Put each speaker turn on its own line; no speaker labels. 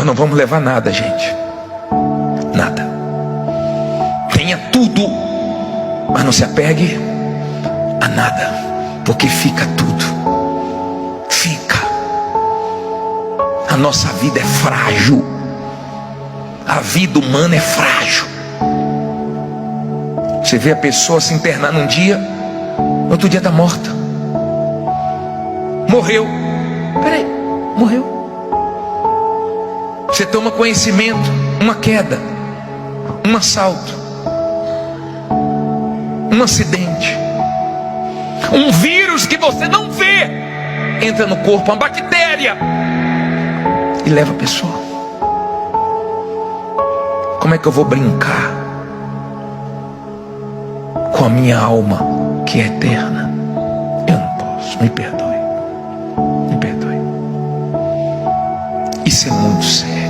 Nós não vamos levar nada, gente. Nada. Tenha tudo, mas não se apegue a nada, porque fica tudo. Fica. A nossa vida é frágil. A vida humana é frágil. Você vê a pessoa se internar num dia, no outro dia está morta. Morreu. Peraí, morreu. Você toma conhecimento, uma queda, um assalto, um acidente, um vírus que você não vê entra no corpo, uma bactéria, e leva a pessoa. Como é que eu vou brincar com a minha alma que é eterna? Eu não posso. Me perdoe. Me perdoe. Isso é muito sério.